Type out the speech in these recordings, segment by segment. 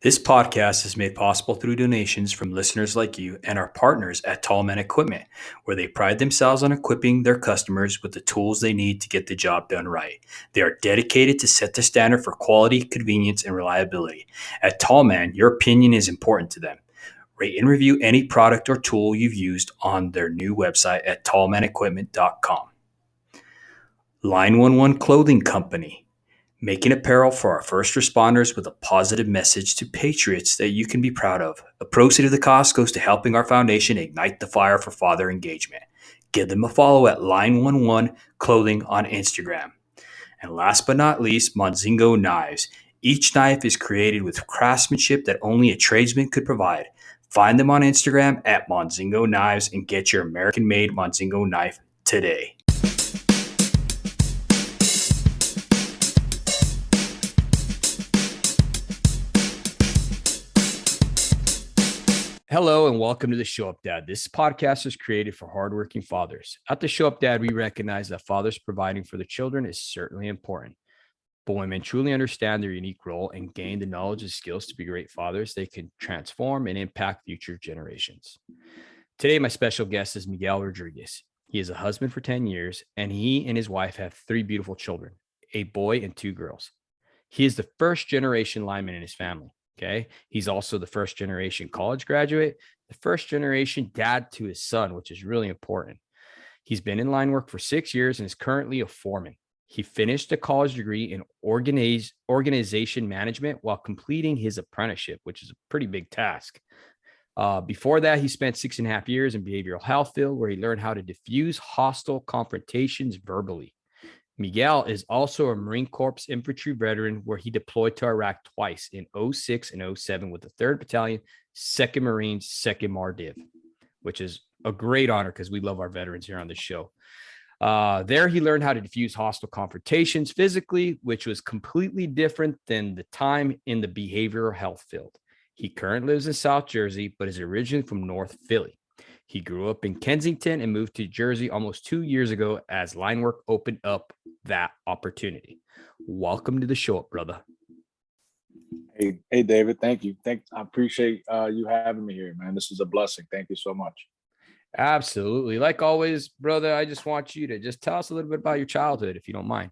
This podcast is made possible through donations from listeners like you and our partners at Tallman Equipment, where they pride themselves on equipping their customers with the tools they need to get the job done right. They are dedicated to set the standard for quality, convenience, and reliability. At Tallman, your opinion is important to them. Rate and review any product or tool you've used on their new website at tallmanequipment.com. Line 11 Clothing Company, making apparel for our first responders with a positive message to patriots that you can be proud of. A proceed of the cost goes to helping our foundation ignite the fire for father engagement. Give them a follow at Line 11 Clothing on Instagram. And last but not least, Monzingo Knives. Each knife is created with craftsmanship that only a tradesman could provide. Find them on Instagram at Monzingo Knives and get your American-made Monzingo knife today. Hello and welcome to the Show Up Dad. This podcast is created for hardworking fathers. At the Show Up Dad, we recognize that fathers providing for their children is certainly important. But when men truly understand their unique role and gain the knowledge and skills to be great fathers, they can transform and impact future generations. Today, my special guest is Miguel Rodriguez. He is a husband for 10 years, and he and his wife have 3 beautiful children, a boy and 2 girls. He is the first generation lineman in his family. Okay. He's also the first generation college graduate, the first generation dad to his son, which is really important. He's been in line work for 6 years and is currently a foreman. He finished a college degree in organization management while completing his apprenticeship, which is a pretty big task. Before that, he spent 6.5 years in behavioral health field where he learned how to diffuse hostile confrontations verbally. Miguel is also a Marine Corps infantry veteran where he deployed to Iraq twice in 06 and 07 with the 3rd Battalion, 2nd Marines, 2nd MARDIV, which is a great honor because we love our veterans here on the show. There he learned how to diffuse hostile confrontations physically, which was completely different than the time in the behavioral health field. He currently lives in South Jersey, but is originally from North Philly. He grew up in Kensington and moved to Jersey almost 2 years ago as line work opened up that opportunity. Welcome to the show, brother. Hey, David. Thank you. I appreciate you having me here, man. This is a blessing. Thank you so much. Absolutely. Like always, brother, I just want you to just tell us a little bit about your childhood, if you don't mind.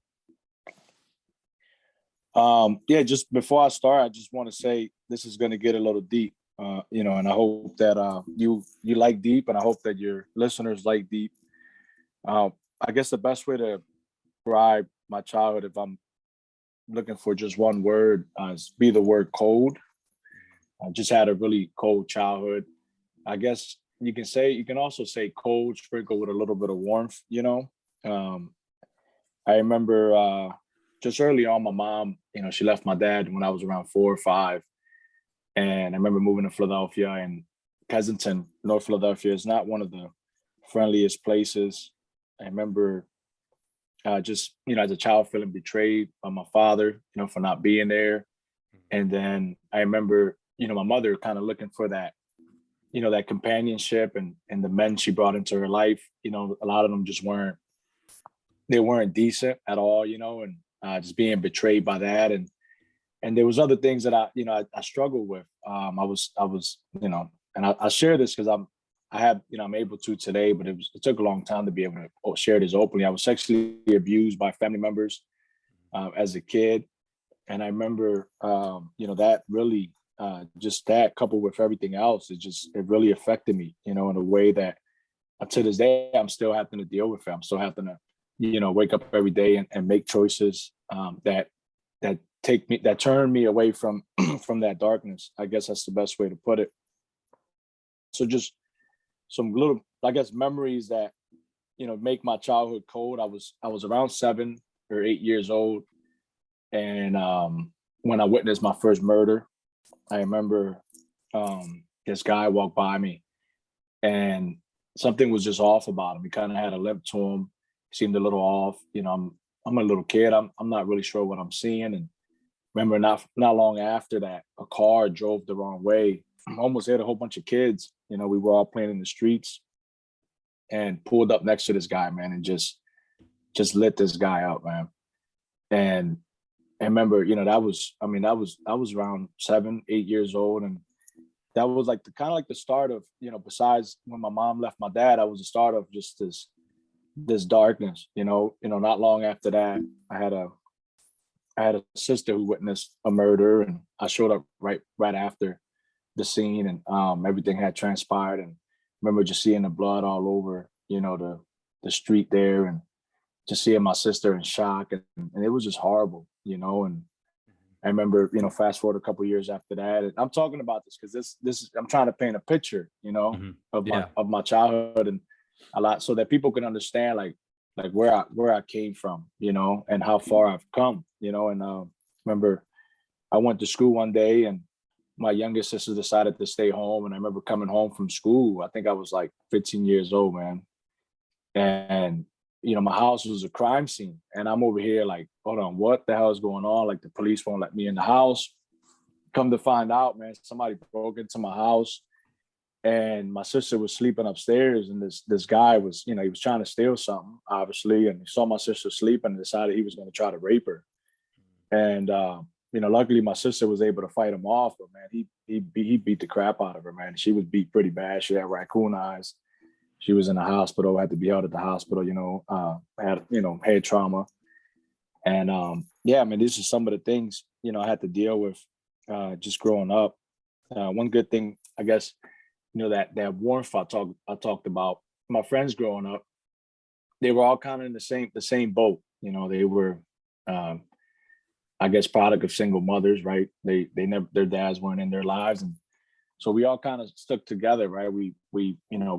Just before I start, I just want to say this is going to get a little deep, and I hope that you like deep, and I hope that your listeners like deep. I guess the best way to describe my childhood, if I'm looking for just one word, is be the word cold. I just had a really cold childhood. I guess you can also say cold sprinkled with a little bit of warmth, I remember just early on, my mom, she left my dad when I was around 4 or 5. And I remember moving to Philadelphia, and Kensington, North Philadelphia is not one of the friendliest places. I remember just, as a child feeling betrayed by my father, for not being there. And then I remember, my mother kind of looking for that, that companionship and the men she brought into her life. A lot of them just weren't decent at all, and just being betrayed by that. And there was other things that I struggled with. I was, and I share this because I'm able to today, but it took a long time to be able to share this openly. I was sexually abused by family members as a kid. And I remember, that really, just that coupled with everything else, it really affected me, in a way that to this day, I'm still having to deal with it. I'm still having to, wake up every day and make choices that turn me away from from that darkness. I guess that's the best way to put it. So just some little, I guess, memories that, make my childhood cold. I was around 7 or 8 years old. And when I witnessed my first murder, I remember this guy walked by me and something was just off about him. He kind of had a limp to him, seemed a little off. I'm a little kid. I'm not really sure what I'm seeing. And remember not long after that, a car drove the wrong way, almost hit a whole bunch of kids. We were all playing in the streets and pulled up next to this guy, man, and just lit this guy up, man. And I remember, I was around 7, 8 years old. And that was like the kind of like the start of, besides when my mom left my dad, that was the start of just this darkness, not long after that, I had a sister who witnessed a murder, and I showed up right after the scene, and everything had transpired. And I remember just seeing the blood all over, the street there, and just seeing my sister in shock, and it was just horrible, and I remember, fast forward a couple of years after that, and I'm talking about this because this is, I'm trying to paint a picture, Yeah. of my childhood, and a lot, so that people can understand like where I came from, and how far I've come, and remember I went to school one day, and my youngest sister decided to stay home, and I remember coming home from school. I think I was like 15 years old, man, and my house was a crime scene, and I'm over here like, hold on, what the hell is going on? Like, the police won't let me in the house. Come to find out, man, somebody broke into my house, and my sister was sleeping upstairs, and this guy was, he was trying to steal something, obviously, and he saw my sister sleeping and decided he was going to try to rape her. And luckily my sister was able to fight him off, but man, he beat the crap out of her, man. She was beat pretty bad. She had raccoon eyes. She was in the hospital, had to be held at the hospital, had, head trauma. And yeah, I mean, these are some of the things, I had to deal with just growing up. One good thing, I guess, that warmth I talked about, my friends growing up, they were all kind of in the same boat. They were, I guess, product of single mothers, right? They never, their dads weren't in their lives. And so we all kind of stuck together, right? We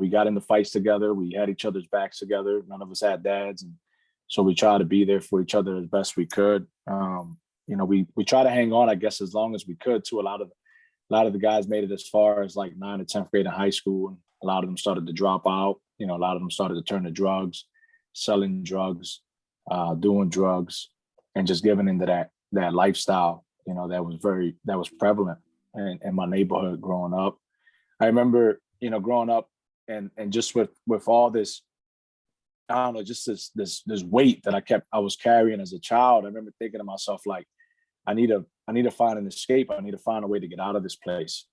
got into fights together. We had each other's backs together. None of us had dads. And so we tried to be there for each other as best we could. We try to hang on, I guess, as long as we could too. A lot of the guys made it as far as like 9th or 10th grade in high school. And a lot of them started to drop out. A lot of them started to turn to drugs, selling drugs, doing drugs, and just giving into that lifestyle, that was prevalent in my neighborhood growing up. I remember, growing up and just with all this, I don't know, just this weight that I was carrying as a child. I remember thinking to myself, like, I need to find an escape. I need to find a way to get out of this place,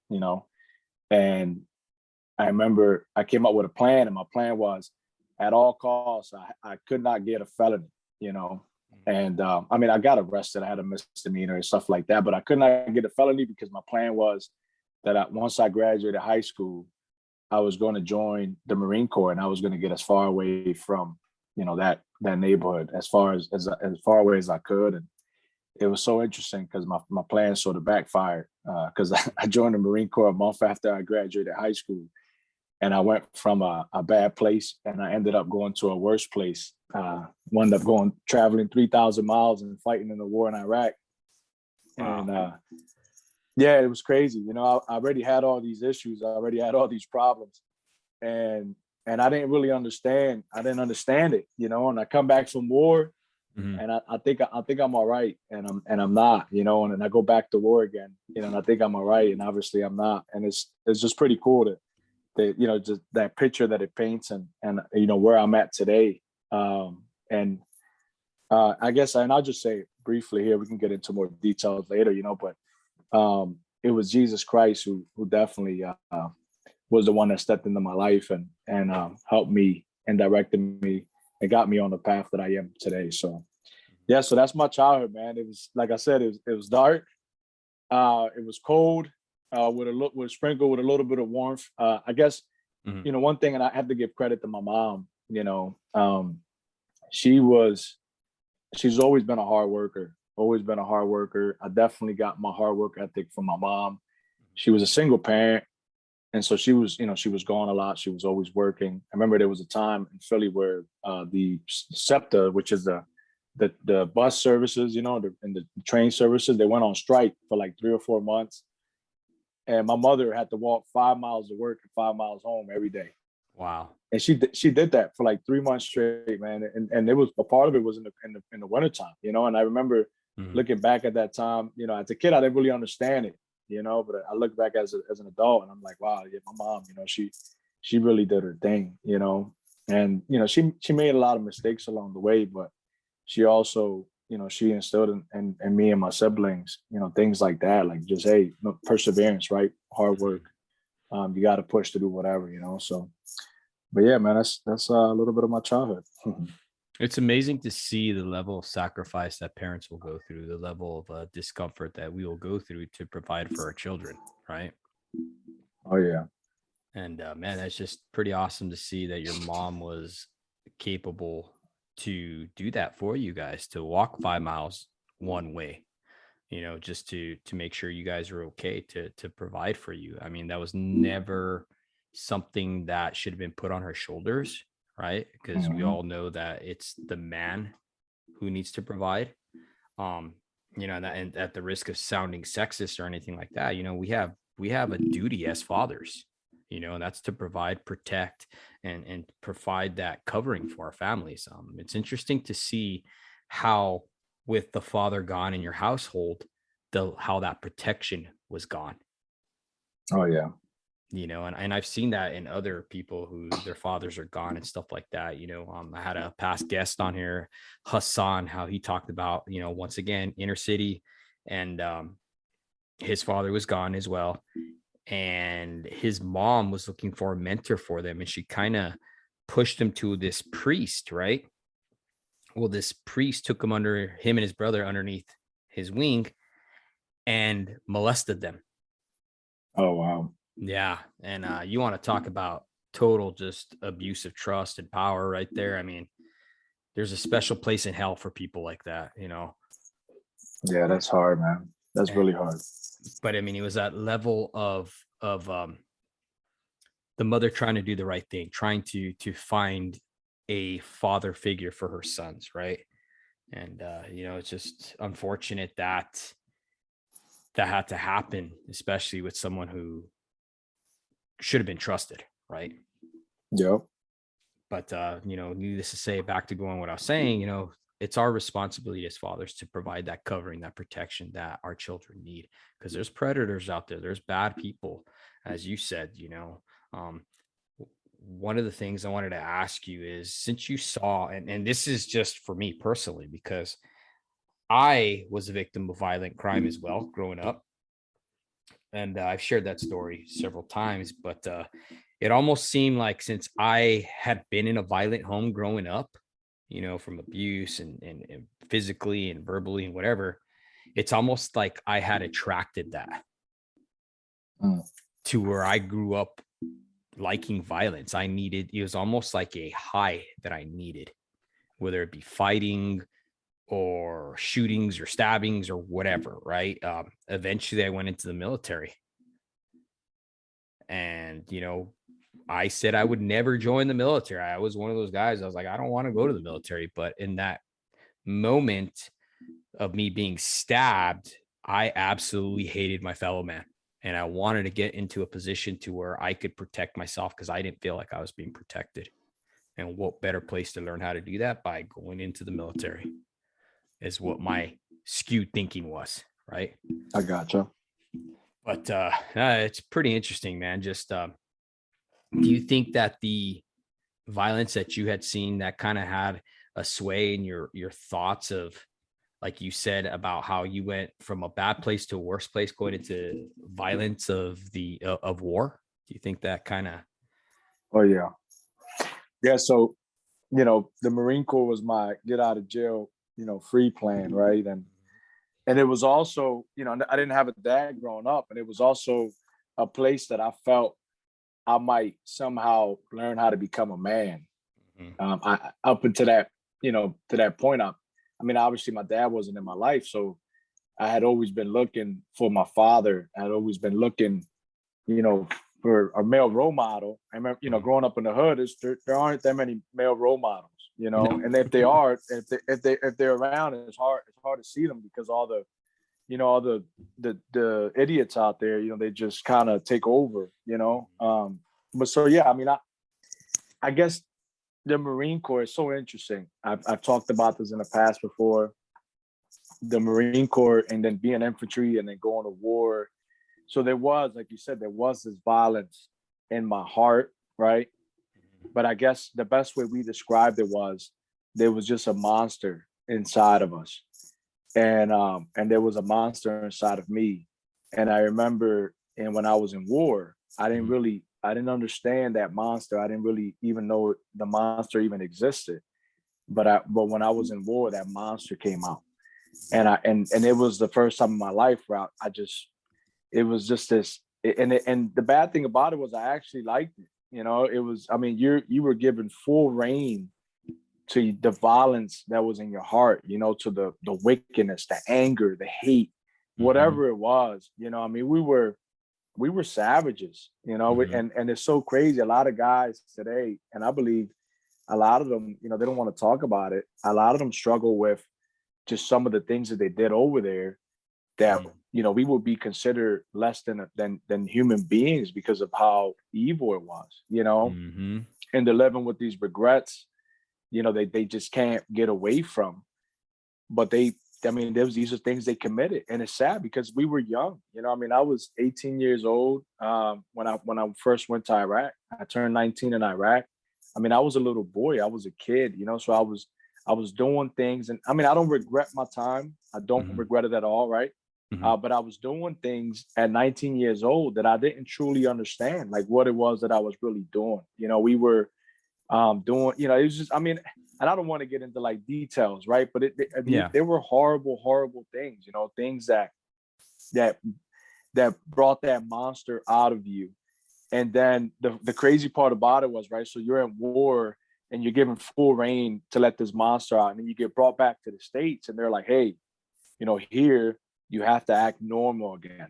And I remember I came up with a plan, and my plan was, at all costs, I could not get a felony, And I mean, I got arrested. I had a misdemeanor and stuff like that, but I could not get a felony because my plan was that once I graduated high school, I was going to join the Marine Corps, and I was going to get as far away from, that neighborhood as far away as I could. And it was so interesting because my plan sort of backfired because I joined the Marine Corps a month after I graduated high school. And I went from a bad place, and I ended up going to a worse place. Wound up traveling 3,000 miles and fighting in the war in Iraq. Wow. And yeah, it was crazy. I already had all these issues. I already had all these problems, and I didn't really understand. I didn't understand it, And I come back from war, and I think I'm all right, and I'm not, And then I go back to war again, and I think I'm all right, and obviously I'm not. And it's just pretty cool that just that picture that it paints, and where I'm at today. And I guess, and I'll just say briefly here, we can get into more details later, but it was Jesus Christ who definitely was the one that stepped into my life and helped me and directed me and got me on the path that I am today. So yeah, so that's my childhood, man. It was, like I said, it was dark. It was cold. With sprinkled with a little bit of warmth. I guess, one thing, and I have to give credit to my mom, she's always been a hard worker, I definitely got my hard work ethic from my mom. She was a single parent. And so she was gone a lot. She was always working. I remember there was a time in Philly where the SEPTA, which is the bus services, and the train services, they went on strike for like 3 or 4 months. And my mother had to walk 5 miles to work and 5 miles home every day. Wow. And she did that for like 3 months straight, man. And it was, a part of it was in the wintertime, And I remember looking back at that time, as a kid, I didn't really understand it, but I look back as an adult, and I'm like, wow, yeah, my mom, she really did her thing, And, she made a lot of mistakes along the way, but she also, she instilled in me and my siblings, things like that, like just, hey, perseverance, right? Hard work. You got to push to do whatever, so, but yeah, man, that's a little bit of my childhood. It's amazing to see the level of sacrifice that parents will go through, the level of discomfort that we will go through to provide for our children, right? Oh yeah. And man, that's just pretty awesome to see that your mom was capable to do that for you guys, to walk 5 miles one way, just to make sure you guys are okay, to provide for you. I mean, that was never something that should have been put on her shoulders, right? Because we all know that it's the man who needs to provide. And at the risk of sounding sexist or anything like that, we have a duty as fathers, and that's to provide, protect, and provide that covering for our families. It's interesting to see how, with the father gone in your household, how that protection was gone. Oh yeah. And I've seen that in other people who their fathers are gone and stuff like that. I had a past guest on here, Hassan, how he talked about, once again, inner city, and his father was gone as well. And his mom was looking for a mentor for them, and she kind of pushed him to this priest, right? Well, this priest took him and his brother underneath his wing and molested them. Oh wow. Yeah. And you want to talk about total just abuse of trust and power right there. I mean, there's a special place in hell for people like that. Yeah, that's hard, man. That's really hard. But I mean, it was that level of the mother trying to do the right thing, trying to find a father figure for her sons, right? And it's just unfortunate that had to happen, especially with someone who should have been trusted, right? Yep. But needless to say, back to going what I was saying, it's our responsibility as fathers to provide that covering, that protection that our children need, because there's predators out there, there's bad people, as you said. One of the things I wanted to ask you is, since you saw, and this is just for me personally, because I was a victim of violent crime as well growing up, and I've shared that story several times, but it almost seemed like, since I had been in a violent home growing up, from abuse and physically and verbally and whatever, it's almost like I had attracted that to where I grew up liking violence. It was almost like a high that I needed, whether it be fighting or shootings or stabbings or whatever, right? Eventually I went into the military, and I said I would never join the military. I was one of those guys, I was like, I don't want to go to the military. But in that moment of me being stabbed, I absolutely hated my fellow man, and I wanted to get into a position to where I could protect myself, because I didn't feel like I was being protected. And what better place to learn how to do that by going into the military, is what my skewed thinking was, right? I gotcha. But it's pretty interesting, man. Just do you think that the violence that you had seen, that kind of had a sway in your thoughts of, like you said, about how you went from a bad place to a worse place, going into violence of war? Do you think that kind of? Oh yeah. Yeah. So, the Marine Corp was my get out of jail, free plan, right? And it was also, I didn't have a dad growing up, and it was also a place that I felt I might somehow learn how to become a man. I up until that, to that point, I mean, obviously my dad wasn't in my life, so I had always been looking for my father. I had always been looking, for a male role model. I remember, growing up in the hood, there aren't that many male role models, No. and if they are, if they're around, it's hard to see them, because all the idiots out there, they just kind of take over, but so yeah, I mean, I guess the Marine Corps is so interesting. I've talked about this in the past before. The Marine Corps, and then being infantry, and then going to war. So there was, like you said, there was this violence in my heart, right? But I guess the best way we described it was, there was just a monster inside of us, and there was a monster inside of me. And I remember, and when I was in war, I didn't understand that monster. I didn't really even know the monster even existed. But when I was in war, that monster came out, and it was the first time in my life where it was just this. And the bad thing about it was I actually liked it. It was. I mean, you were given full reign to the violence that was in your heart, to the wickedness, the anger, the hate, whatever it was. I mean, we were savages, and it's so crazy. A lot of guys today, and I believe a lot of them, they don't want to talk about it. A lot of them struggle with just some of the things that they did over there that, we would be considered less than human beings because of how evil it was, and they're living with these regrets, they just can't get away from. But these are things they committed, and it's sad because we were young. I mean, I was 18 years old when I first went to Iraq. I turned 19 in Iraq. I mean, I was a little boy. I was a kid, so I was doing things, and I mean, I don't regret my time. I don't regret it at all, right? But I was doing things at 19 years old that I didn't truly understand, like what it was that I was really doing. We were doing, it was just, I mean, and I don't want to get into like details, right? But there were horrible things, things that brought that monster out of you. And then the crazy part about it was, right, so you're in war and you're given full reign to let this monster out, and then you get brought back to the States, and they're like, hey, here you have to act normal again,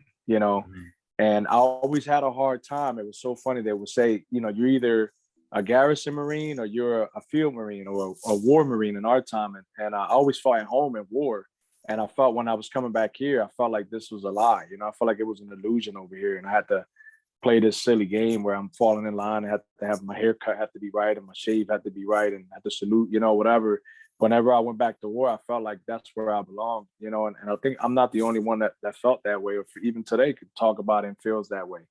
And I always had a hard time. It was so funny. They would say, you're either a garrison Marine or you're a field Marine or a war Marine in our time. And I always fought at home in war. And I felt when I was coming back here, I felt like this was a lie. I felt like it was an illusion over here. And I had to play this silly game where I'm falling in line. I had to have my haircut had to be right and my shave had to be right and had to salute, whatever. Whenever I went back to war, I felt like that's where I belong, and I think I'm not the only one that felt that way, or even today could talk about it and feels that way.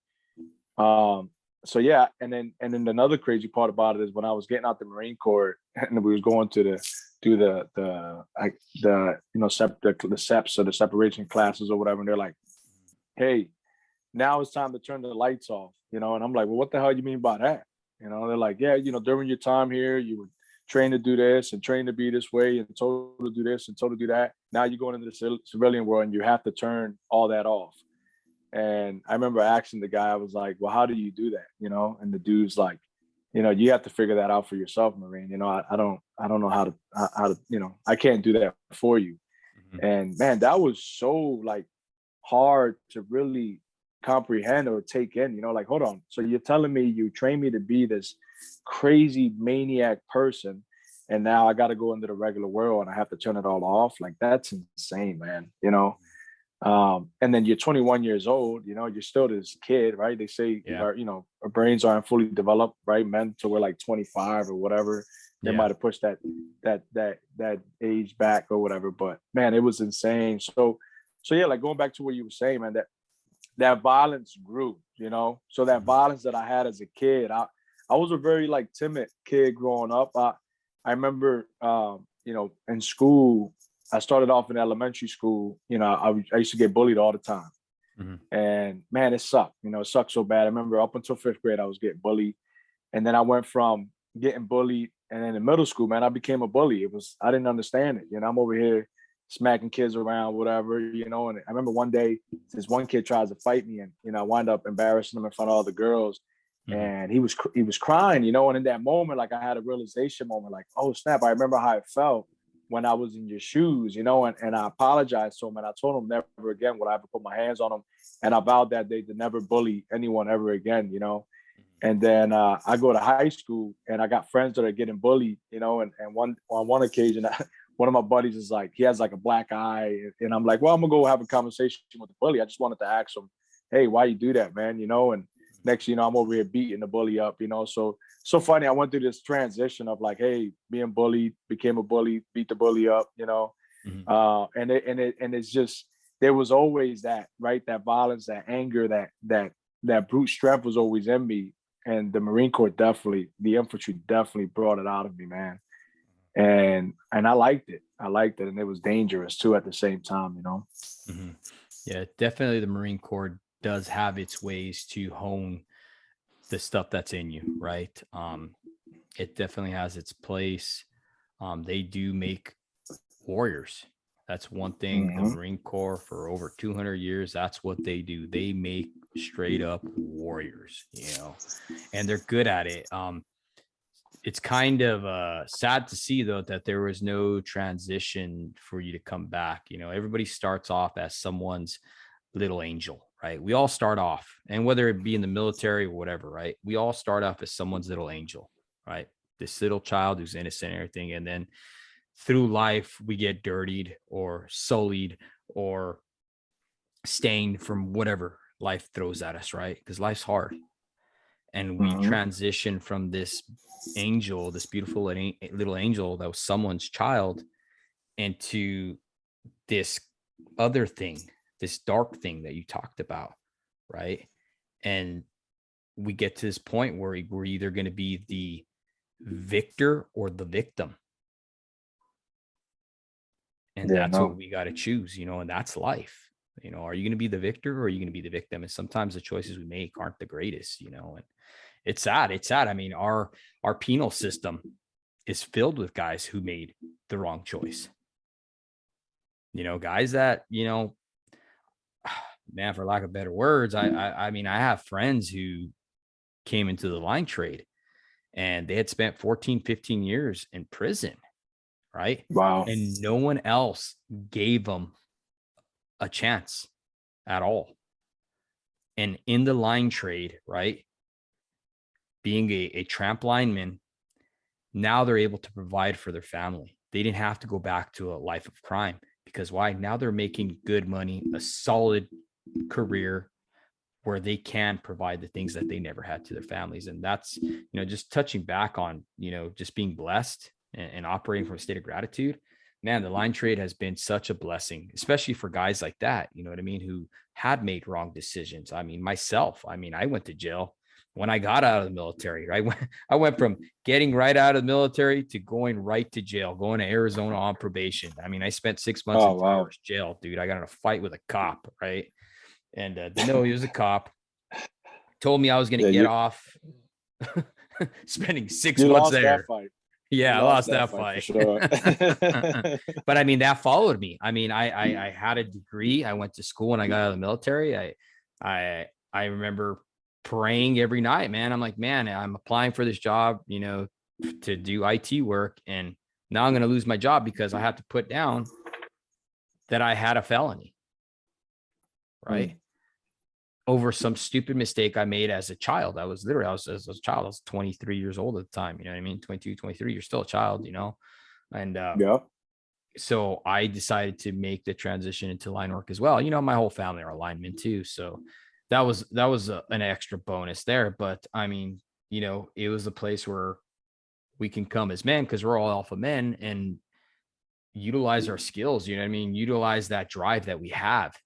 So yeah, and then another crazy part about it is when I was getting out the Marine Corps and we was going to the SEPs or the separation classes or whatever, and they're like, hey, now it's time to turn the lights off, and I'm like, well, what the hell you mean by that? They're like, yeah, during your time here, you were trained to do this and trained to be this way and told to do this and told to do that. Now you're going into the civilian world and you have to turn all that off. And I remember asking the guy, I was like, well, how do you do that? And the dude's like, you have to figure that out for yourself, Marine. I don't know how to, I can't do that for you. And man, that was so like hard to really comprehend or take in, like, hold on. So you're telling me you trained me to be this crazy maniac person, and now I got to go into the regular world and I have to turn it all off? Like, that's insane, man. And then you're 21 years old, you're still this kid, right? They say our brains aren't fully developed, right? Men till we're like 25 or whatever. They might have pushed that age back or whatever, but man, it was insane. So yeah, like going back to what you were saying, man, that violence grew, so that violence that I had as a kid, I was a very like timid kid growing up. I remember, in school, I started off in elementary school, I used to get bullied all the time. And man, it sucked, it sucked so bad. I remember up until 5th grade, I was getting bullied. And then I went from getting bullied, and then in middle school, man, I became a bully. I didn't understand it. I'm over here smacking kids around, whatever, and I remember one day this one kid tries to fight me, and I wind up embarrassing him in front of all the girls. And he was crying, and in that moment, like I had a realization moment, like, oh snap, I remember how it felt when I was in your shoes, and I apologized to him, and I told him never again would I ever put my hands on him, and I vowed that day to never bully anyone ever again, And then I go to high school, and I got friends that are getting bullied, and on one occasion, one of my buddies is like, he has like a black eye, and I'm like, well, I'm gonna go have a conversation with the bully. I just wanted to ask him, hey, why you do that, man? And next, I'm over here beating the bully up, so funny. I went through this transition of like, hey, being bullied, became a bully, beat the bully up, and it's just, there was always that, right? That violence, that anger, that brute strength was always in me. And the Marine Corps the infantry definitely brought it out of me, man. And I liked it. And it was dangerous too at the same time, you know. Mm-hmm. Yeah, definitely the Marine Corps does have its ways to hone the stuff that's in you, right? It definitely has its place. They do make warriors. That's one thing. The Marine Corps for over 200 years, that's what they do. They make straight up warriors, and they're good at it. It's kind of sad to see though that there was no transition for you to come back. Everybody starts off as someone's little angel, right? We all start off, and whether it be in the military or whatever, right? We all start off as someone's little angel, right? This little child who's innocent and everything. And then through life, we get dirtied or sullied or stained from whatever life throws at us, right? Because life's hard. And we transition from this angel, this beautiful little angel that was someone's child, into this other thing, this dark thing that you talked about, right? And we get to this point where we're either going to be the victor or the victim. And that's what we got to choose, and that's life. Are you going to be the victor or are you going to be the victim? And sometimes the choices we make aren't the greatest, and it's sad. It's sad. I mean, our penal system is filled with guys who made the wrong choice. Guys that, man, for lack of better words, I mean, I have friends who came into the line trade and they had spent 14, 15 years in prison, right? Wow. And no one else gave them a chance at all. And in the line trade, right, being a tramp lineman, now they're able to provide for their family. They didn't have to go back to a life of crime. Because why? Now they're making good money, a solid career where they can provide the things that they never had to their families. And that's, just touching back on, just being blessed and operating from a state of gratitude. Man, the line trade has been such a blessing, especially for guys like that, you know what I mean, who had made wrong decisions. I mean, myself, I went to jail when I got out of the military, right? I went from getting right out of the military to going right to jail, going to Arizona on probation. I mean, I spent 6 months in 3 hours jail, dude. I got in a fight with a cop, right? And didn't know he was a cop. Told me I was going to get off spending 6 months there. Yeah, I lost that fight. Sure. But I mean, that followed me. I mean, I had a degree. I went to school when I got out of the military. I remember praying every night, man. I'm like, man, I'm applying for this job, to do IT work. And now I'm going to lose my job because I have to put down that I had a felony, right? Over some stupid mistake I made as a child. As a child, I was 23 years old at the time. You know what I mean? 22, 23, you're still a child, And so I decided to make the transition into line work as well. My whole family are linemen too. So that was an extra bonus there. But I mean, it was a place where we can come as men because we're all alpha men and utilize our skills, utilize that drive that we have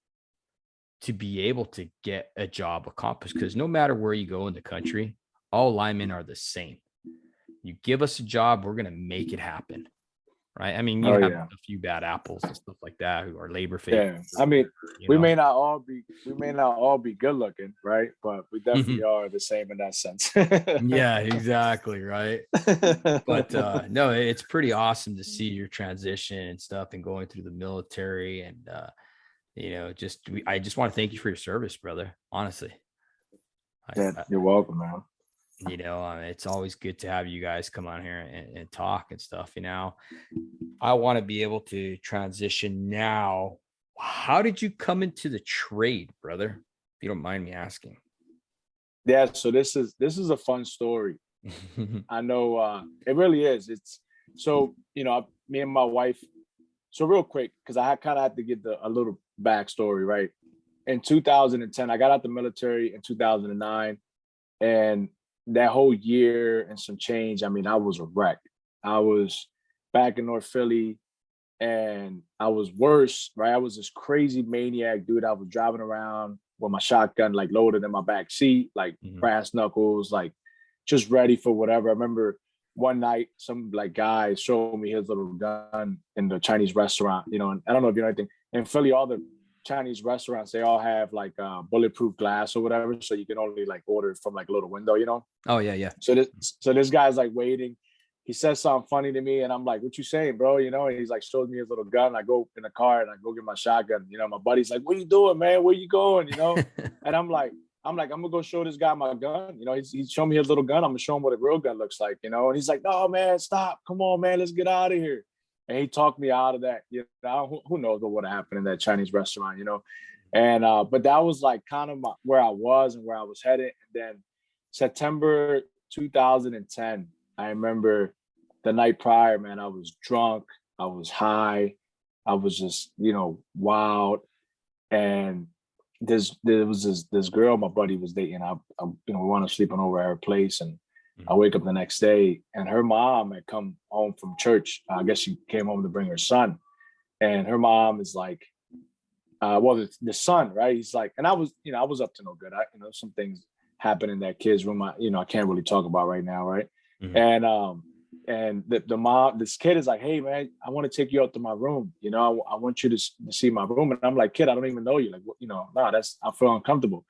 to be able to get a job accomplished. Because no matter where you go in the country, all linemen are the same. You give us a job, we're going to make it happen. Right. I mean, you have a few bad apples and stuff like that who are labor favors. Yeah. I mean, we may not all be good looking, right? But we definitely are the same in that sense. Yeah, exactly. Right. But no, it's pretty awesome to see your transition and stuff and going through the military. And, I just want to thank you for your service, brother. Honestly. You're welcome, man. It's always good to have you guys come on here and talk and stuff. I want to be able to transition now. How did you come into the trade, brother? If you don't mind me asking. Yeah, so this is a fun story. I know it really is. It's so, me and my wife. So real quick, because I kind of had to get a little backstory, right? In 2010, I got out the military in 2009, and that whole year and some change, I mean, I was a wreck. I was back in North Philly and I was worse, right? I was this crazy maniac, dude. I was driving around with my shotgun, like loaded in my back seat, like brass knuckles, like just ready for whatever. I remember one night, some like guy showed me his little gun in the Chinese restaurant, you know, and I don't know if you know anything. In Philly, all the Chinese restaurants, they all have like bulletproof glass or whatever. So you can only like order from like a little window, you know? Oh yeah, yeah. So this guy's like waiting. He says something funny to me, and I'm like, "What you saying, bro?" You know, and he's like, shows me his little gun. I go in the car and I go get my shotgun. You know, my buddy's like, "What you doing, man? Where you going?" You know, and I'm like, I'm gonna go show this guy my gun. You know, he's showing me his little gun. I'm gonna show him what a real gun looks like. You know, and he's like, "No, man, stop! Come on, man, let's get out of here." And he talked me out of that. You know, who knows what would have happened in that Chinese restaurant? You know, and but that was like kind of where I was and where I was headed. And then September 2010, I remember the night prior, man, I was drunk, I was high, I was just, you know, wild. And there was this girl my buddy was dating. I you know, we wound up sleeping over at her place, and I wake up the next day, and her mom had come home from church. I guess she came home to bring her son, and her mom is like, well, the son, right? He's like, and I was, you know, I was up to no good. You know, some things happened in that kid's room. I can't really talk about right now, right? Mm-hmm. And the mom, this kid is like, "Hey man, I want to take you out to my room. You know, I want you to see my room." And I'm like, "Kid, I don't even know you. Like, you know, no, I feel uncomfortable."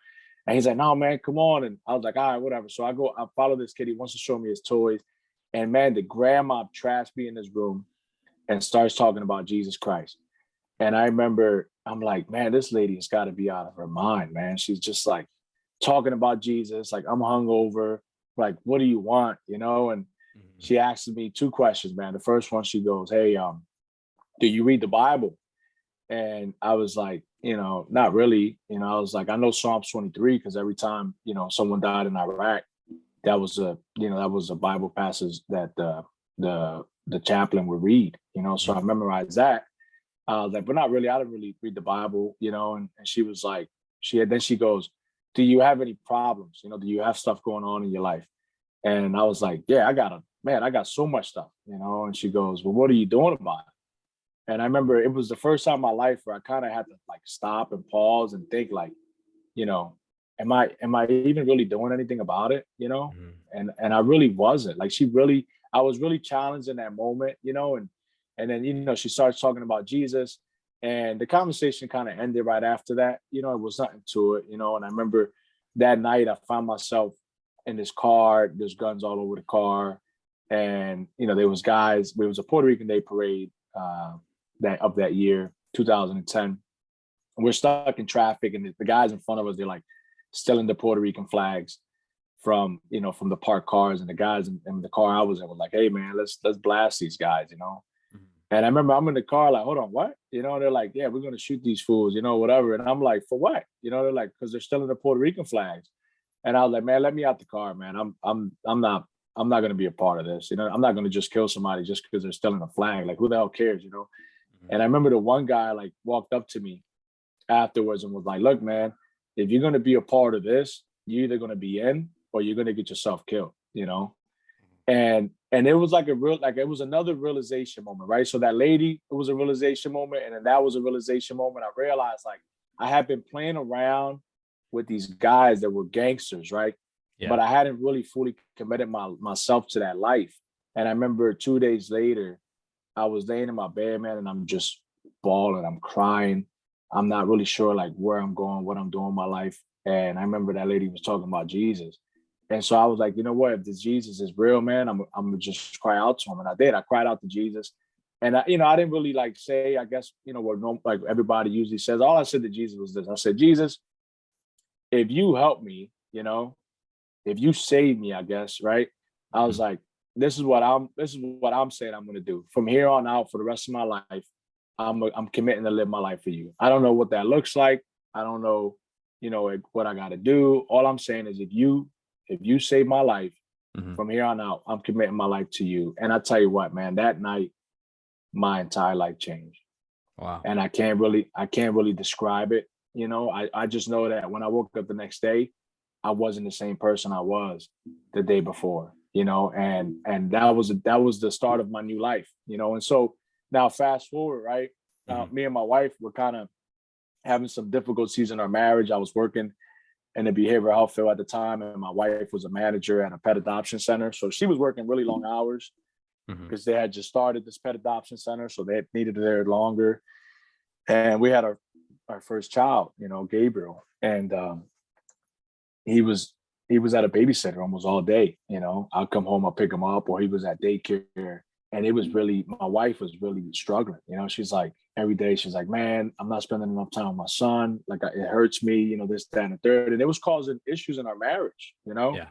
And he's like, "No, man, come on." And I was like, "All right, whatever." So I follow this kid. He wants to show me his toys. And man, the grandma trash me in his room and starts talking about Jesus Christ. And I remember, I'm like, man, this lady has got to be out of her mind, man. She's just like talking about Jesus. Like, I'm hungover. Like, what do you want? You know? And she asked me two questions, man. The first one, she goes, "Hey, do you read the Bible?" And I was like, you know, not really. You know, I was like, I know Psalms 23 because every time, you know, someone died in Iraq, that was a Bible passage that the chaplain would read. You know, so I memorized that. Like, but not really. I didn't really read the Bible, you know. And she was like, then she goes, "Do you have any problems? You know, do you have stuff going on in your life?" And I was like, "Yeah, I got so much stuff, you know." And she goes, "Well, what are you doing about it?" And I remember it was the first time in my life where I kind of had to like stop and pause and think, like, you know, am I even really doing anything about it, you know? And I really wasn't. Like, I was really challenged in that moment, you know. And then, you know, she starts talking about Jesus, and the conversation kind of ended right after that. You know, it was nothing to it, you know. And I remember that night I found myself in this car. There's guns all over the car. And, you know, there was a Puerto Rican Day parade that year, 2010. We're stuck in traffic, and the guys in front of us, they're like stealing the Puerto Rican flags from the parked cars. And the guys in the car I was in was like, "Hey man, let's blast these guys," you know. And I remember I'm in the car like, "Hold on, what?" You know, they're like, "Yeah, we're gonna shoot these fools," you know, whatever. And I'm like, "For what?" You know, they're like, "Because they're stealing the Puerto Rican flags." And I was like, "Man, let me out the car, man. I'm not gonna be a part of this. You know, I'm not gonna just kill somebody just because they're stealing a flag. Like, who the hell cares, you know?" And I remember the one guy like walked up to me afterwards and was like, "Look, man, if you're gonna be a part of this, you're either gonna be in or you're gonna get yourself killed," you know? And it was like it was another realization moment, right? So that lady, it was a realization moment, and then that was a realization moment. I realized like I had been playing around with these guys that were gangsters, right? Yeah. But I hadn't really fully committed myself to that life. And I remember 2 days later, I was laying in my bed, man, and I'm just bawling, I'm crying. I'm not really sure like where I'm going, what I'm doing in my life. And I remember that lady was talking about Jesus. And so I was like, you know what, if this Jesus is real, man, I'm gonna just cry out to him. And I did. I cried out to Jesus. And I didn't really like say, I guess, what like everybody usually says. All I said to Jesus was this. I said, "Jesus, if you help me, if you save me, I guess, right?" I was like, this is what I'm saying I'm gonna do. From here on out for the rest of my life, I'm committing to live my life for you. I don't know what that looks like. I don't know, what I gotta do. All I'm saying is if you save my life, from here on out, I'm committing my life to you. And I tell you what, man, that night, my entire life changed. Wow. And I can't really describe it. I just know that when I woke up the next day, I wasn't the same person I was the day before, and that was the start of my new life, and so now fast forward, right? Now me and my wife were kind of having some difficulties in our marriage. I was working in the behavioral health field at the time, and my wife was a manager at a pet adoption center. So she was working really long hours because they had just started this pet adoption center, so they needed her there longer. And we had our first child, Gabriel, and he was at a babysitter almost all day. I'll come home, I'll pick him up, or he was at daycare. And it was really, my wife was really struggling. She's like, every day she's like, man, I'm not spending enough time with my son. Like, it hurts me, this, that, and the third. And it was causing issues in our marriage, Yeah.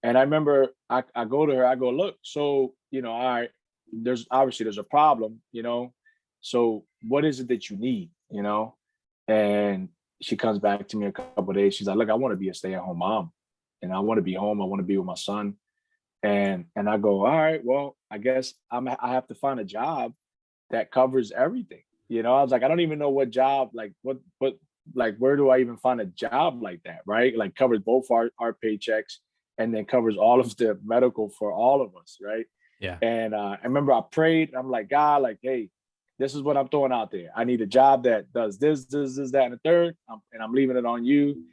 And I remember I go to her, I go, look, so, all right, there's a problem, so what is it that you need, And she comes back to me a couple of days. She's like, look, I want to be a stay-at-home mom, and I want to be home. I want to be with my son. And I go, all right, well, I guess I have to find a job that covers everything. I was like, I don't even know what job, like what, like, where do I even find a job like that? Right. Like, covers both our paychecks and then covers all of the medical for all of us. Right. Yeah. And I remember I prayed. I'm like, God, like, hey, this is what I'm throwing out there. I need a job that does this, that, and the third. And I'm leaving it on you.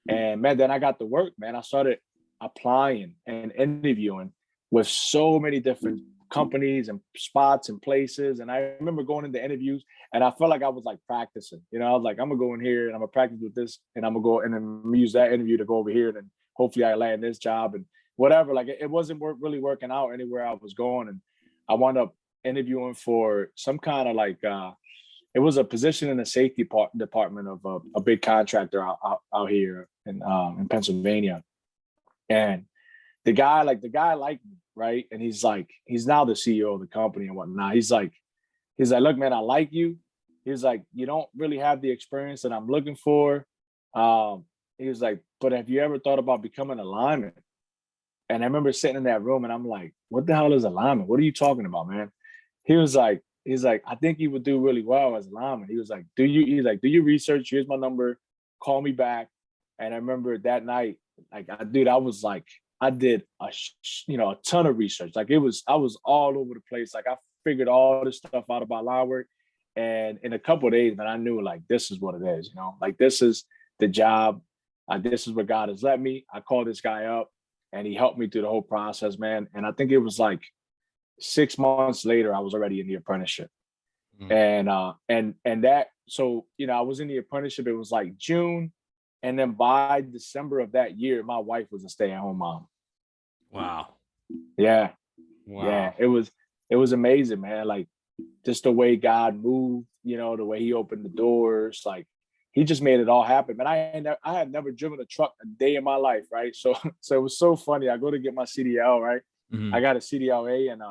And man, then I got to work, man. I started applying and interviewing with so many different companies and spots and places. And I remember going into interviews and I felt like I was like practicing, I was like, I'm gonna go in here and I'm gonna practice with this and I'm gonna go and then use that interview to go over here and then hopefully I land this job and whatever. Like, it wasn't really working out anywhere I was going. And I wound up interviewing for some kind of like, it was a position in the safety department of a big contractor out here in Pennsylvania. And the guy liked me, right? And he's now the CEO of the company and whatnot. He's like, look, man, I like you. He's like, you don't really have the experience that I'm looking for. He was like, but have you ever thought about becoming a lineman? And I remember sitting in that room and I'm like, what the hell is a lineman? What are you talking about, man? He's like, I think you would do really well as a lineman. He was like, do your research. Here's my number. Call me back. And I remember that night, like, I did a ton of research. Like, I was all over the place. Like, I figured all this stuff out about line work. And in a couple of days, man, I knew, like, this is what it is, like, this is the job. This is what God has let me. I called this guy up and he helped me through the whole process, man. And I think it was like 6 months later, I was already in the apprenticeship. And that, so, I was in the apprenticeship. It was like June. And then by December of that year, my wife was a stay-at-home mom. Wow. Yeah. Wow. Yeah. It was amazing, man. Like, just the way God moved, the way he opened the doors, like, he just made it all happen. But I had never driven a truck a day in my life, right? So it was so funny. I go to get my CDL, right? I got a CDLA and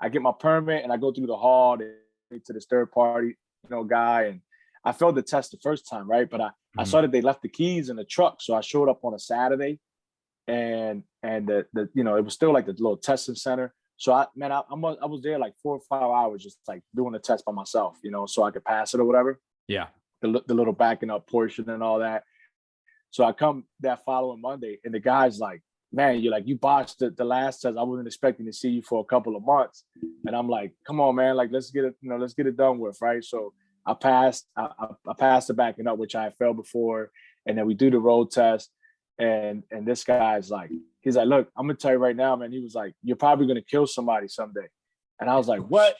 I get my permit and I go through the hall to this third party, guy. And I failed the test the first time, right? But I saw that they left the keys in the truck. So I showed up on a Saturday and the it was still like the little testing center. So I was there like 4 or 5 hours just like doing the test by myself, so I could pass it or whatever. Yeah. The little backing up portion and all that. So I come that following Monday and the guy's like, man, you botched the last test. I wasn't expecting to see you for a couple of months. And I'm like, come on, man, like, let's get it done with, right? So I passed the backing up, which I had failed before. And then we do the road test. And this guy's like, he's like, look, I'm gonna tell you right now, man. He was like, you're probably gonna kill somebody someday. And I was like, what?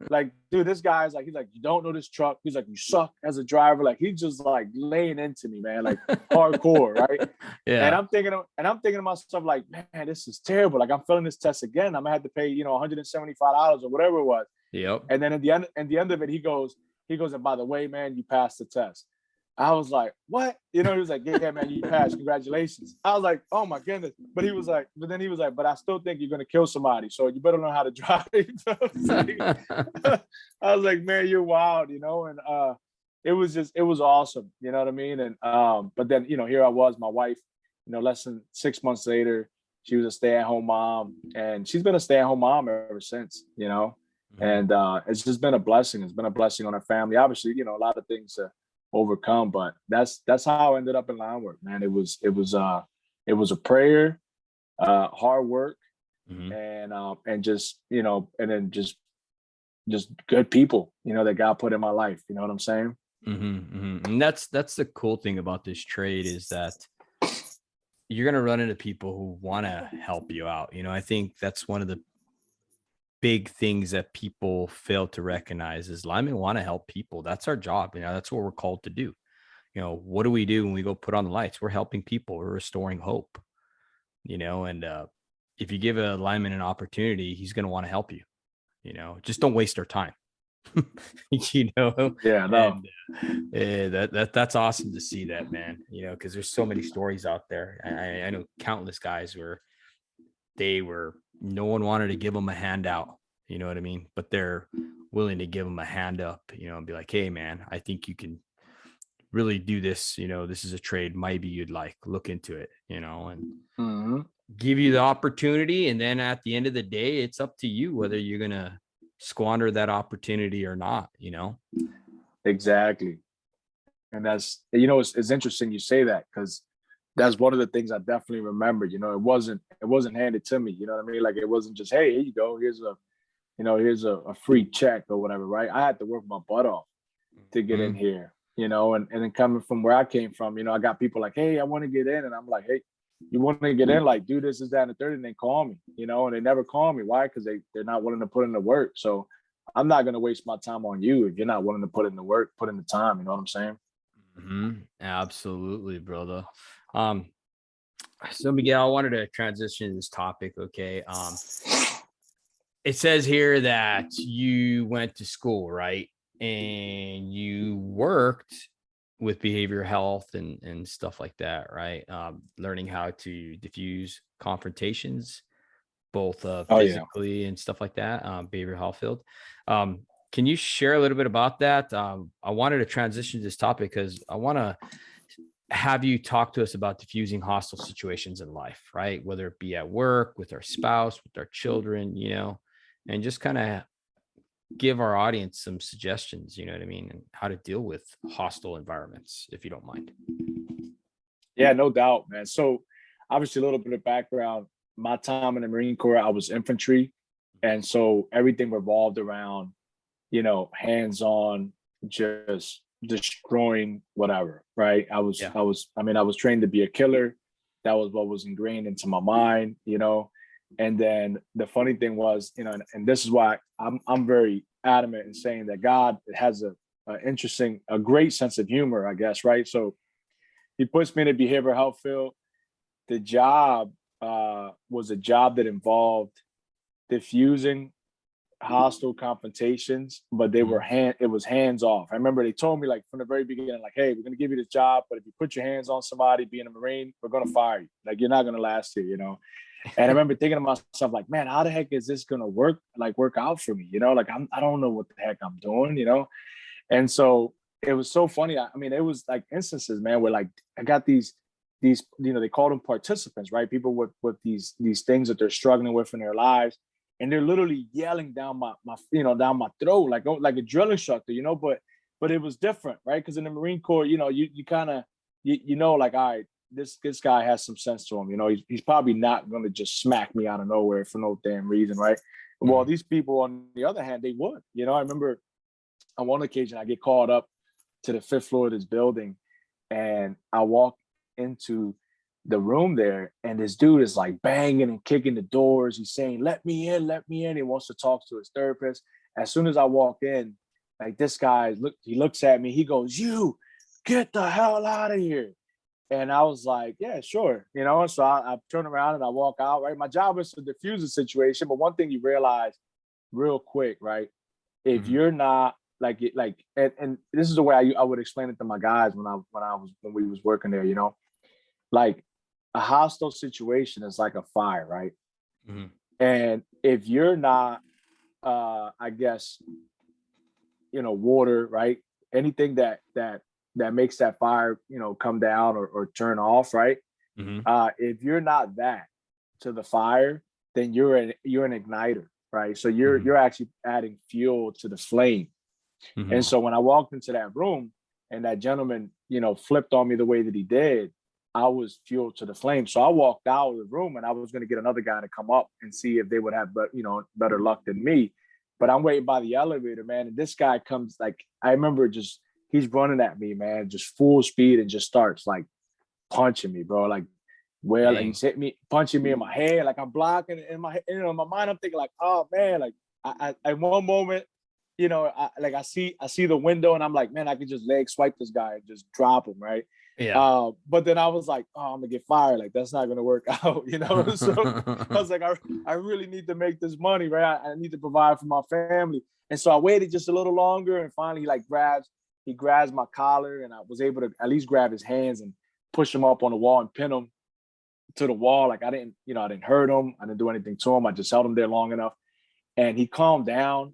Like, dude, this guy's like, he's like, you don't know this truck. He's like, you suck as a driver. Like, he's just like laying into me, man, like hardcore, right? Yeah. And I'm thinking to myself, like, man, this is terrible. Like, I'm failing this test again. I'm gonna have to pay, $175 or whatever it was. Yep. And then at the end of it, he goes, and by the way, man, you passed the test. I was like, what? He was like, yeah, man, you passed. Congratulations. I was like, oh my goodness. But he was like, but I still think you're going to kill somebody. So you better learn how to drive. I was like, man, you're wild, and it was awesome. You know what I mean? And, but then, here I was, my wife, less than 6 months later, she was a stay-at-home mom and she's been a stay-at-home mom ever since, and it's just been a blessing. It's been a blessing on our family. Obviously, a lot of things to overcome, but that's how I ended up in line work, man. It was a prayer, hard work, and just and then just good people, that God put in my life. You know what I'm saying? And that's the cool thing about this trade is that you're going to run into people who want to help you out. I think that's one of the big things that people fail to recognize is linemen want to help people. That's our job. That's what we're called to do. What do we do when we go put on the lights? We're helping people. We're restoring hope, and if you give a lineman an opportunity, he's going to want to help you. Just don't waste our time. Yeah, no. That's awesome to see that, man. Because there's so many stories out there. I know countless guys where no one wanted to give them a handout, you know what I mean? But they're willing to give them a hand up, and be like, hey man, I think you can really do this. This is a trade. Maybe you'd like look into it, and give you the opportunity. And then at the end of the day, it's up to you whether you're going to squander that opportunity or not, Exactly. And that's, it's interesting you say that, because that's one of the things I definitely remember. It wasn't handed to me. You know what I mean? Like, it wasn't just, hey, here you go. Here's a free check or whatever, right? I had to work my butt off to get in here, and then coming from where I came from, I got people like, hey, I want to get in. And I'm like, hey, you want to get in? Like, do this, that, and the third, and they call me, and they never call me. Why? Because they're not willing to put in the work. So I'm not going to waste my time on you if you're not willing to put in the work, put in the time. You know what I'm saying? Absolutely, brother. So Miguel, I wanted to transition to this topic. Okay. It says here that you went to school, right? And you worked with behavioral health and stuff like that, right? Learning how to diffuse confrontations, both physically and stuff like that, behavioral health field. Can you share a little bit about that? I wanted to transition to this topic because I want to have you talk to us about diffusing hostile situations in life, right? Whether it be at work, with our spouse, with our children, and just kind of give our audience some suggestions, you know what I mean, and how to deal with hostile environments, if you don't mind. Yeah, no doubt, man. So obviously a little bit of background, my time in the Marine Corps, I was infantry. And so everything revolved around, hands-on, just destroying whatever, right? I was trained to be a killer. That was what was ingrained into my mind, And then the funny thing was, and this is why I'm very adamant in saying that God has a great sense of humor, I guess, right? So he puts me in a behavioral health field. The job was a job that involved diffusing hostile confrontations, but it was hands off. I remember they told me, like, from the very beginning, like, hey, we're going to give you this job, but if you put your hands on somebody being a Marine, we're going to fire you. Like, you're not going to last here, And I remember thinking to myself, like, man, how the heck is this going to work out for me? Like, I don't know what the heck I'm doing, And so it was so funny. I mean, it was like instances, man, where like I got these, they call them participants, right? People with these things that they're struggling with in their lives. And they're literally yelling down my down my throat, like a drill instructor, but it was different, right? Because in the Marine Corps, you kind of, like, all right, this guy has some sense to him, he's probably not going to just smack me out of nowhere for no damn reason, right? Well, these people, on the other hand, they would. I remember on one occasion I get called up to the 5th floor of this building, and I walk into the room there, and this dude is like banging and kicking the doors. He's saying, let me in. He wants to talk to his therapist. As soon as I walk in, like, this guy, he looks at me, he goes, you get the hell out of here. And I was like, yeah, sure. So I turn around and I walk out, right? My job is to diffuse the situation. But one thing you realize real quick, right? If you're not and this is the way I would explain it to my guys when we was working there, like, a hostile situation is like a fire, right? And if you're not, I guess, water, right? Anything that makes that fire, come down or turn off, right? If you're not that to the fire, then you're an igniter, right? So you're actually adding fuel to the flame. And so when I walked into that room and that gentleman, flipped on me the way that he did, I was fueled to the flame. So I walked out of the room, and I was going to get another guy to come up and see if they would have, better luck than me. But I'm waiting by the elevator, man. And this guy comes, like, I remember he's running at me, man, just full speed, and just starts like punching me, bro. Like, well, and Dang. he's hitting me, punching me in my head, like I'm blocking in my, in my mind, I'm thinking like, oh man, like I at one moment, I see the window and I'm like, man, I could just leg swipe this guy and just drop him, right? Yeah. But then I was like, oh, I'm gonna get fired. Like that's not gonna work out, So I was like, I really need to make this money, right? I need to provide for my family. And so I waited just a little longer, and finally he grabs my collar, and I was able to at least grab his hands and push him up on the wall and pin him to the wall. Like I didn't hurt him. I didn't do anything to him. I just held him there long enough. And he calmed down.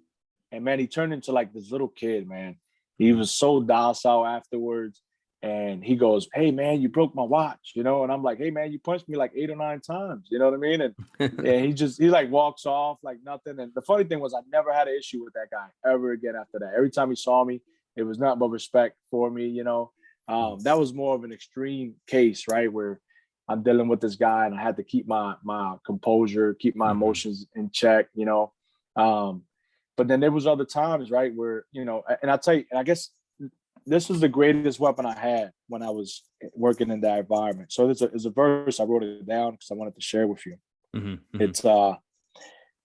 And man, he turned into like this little kid, man. He was so docile afterwards. And he goes, hey man, you broke my watch, And I'm like, hey man, you punched me like 8 or 9 times. You know what I mean? And he like walks off like nothing. And the funny thing was I never had an issue with that guy ever again after that. Every time he saw me, it was nothing but respect for me, That was more of an extreme case, right? Where I'm dealing with this guy and I had to keep my composure, keep my emotions in check, But then there was other times, right, where, and I tell you, and I guess this was the greatest weapon I had when I was working in that environment. So there's a verse, I wrote it down because I wanted to share with you.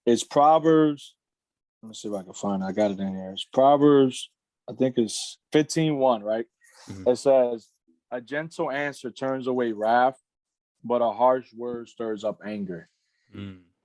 It's Proverbs. Let me see if I can find it. I got it in here. It's Proverbs, I think it's 15:1, right? It says, a gentle answer turns away wrath, but a harsh word stirs up anger.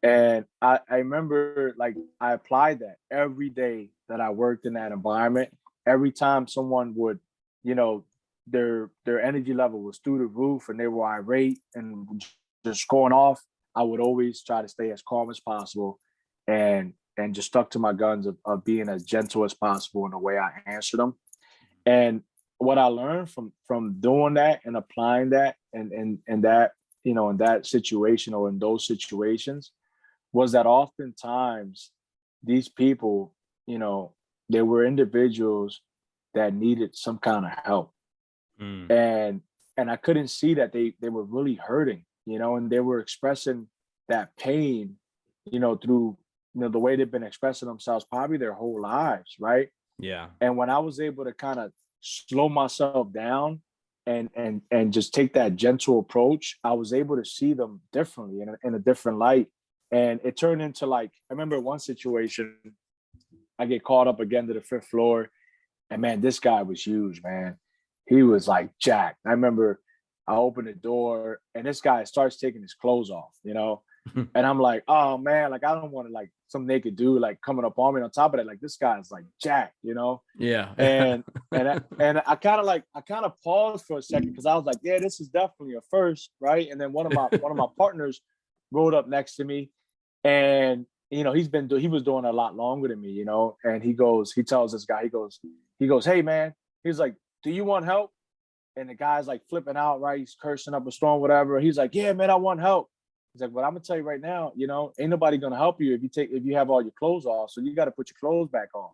And I remember like I applied that every day that I worked in that environment. Every time someone would, their energy level was through the roof and they were irate and just going off, I would always try to stay as calm as possible and just stuck to my guns of being as gentle as possible in the way I answered them. And what I learned from doing that and applying that and that, in that situation or in those situations was that oftentimes these people, they were individuals that needed some kind of help. And I couldn't see that they were really hurting, and they were expressing that pain, through, the way they've been expressing themselves probably their whole lives, right? Yeah. And when I was able to kind of slow myself down and just take that gentle approach, I was able to see them differently in a different light. And it turned into like, I remember one situation, I get called up again to the 5th floor. And man, this guy was huge, man. He was like jacked. I remember I opened the door and this guy starts taking his clothes off, And I'm like, oh man, like I don't want to like some naked dude like coming up on me. On top of that, like this guy's like jacked, Yeah. and I kind of paused for a second because I was like, yeah, this is definitely a first, right? And then one of my partners rode up next to me, and he was doing a lot longer than me, And he tells this guy, he goes, hey man, he's like, do you want help? And the guy's like flipping out, right? He's cursing up a storm, whatever. He's like, yeah, man, I want help. He's like, but I'm gonna tell you right now, ain't nobody gonna help you if you have all your clothes off. So you got to put your clothes back on.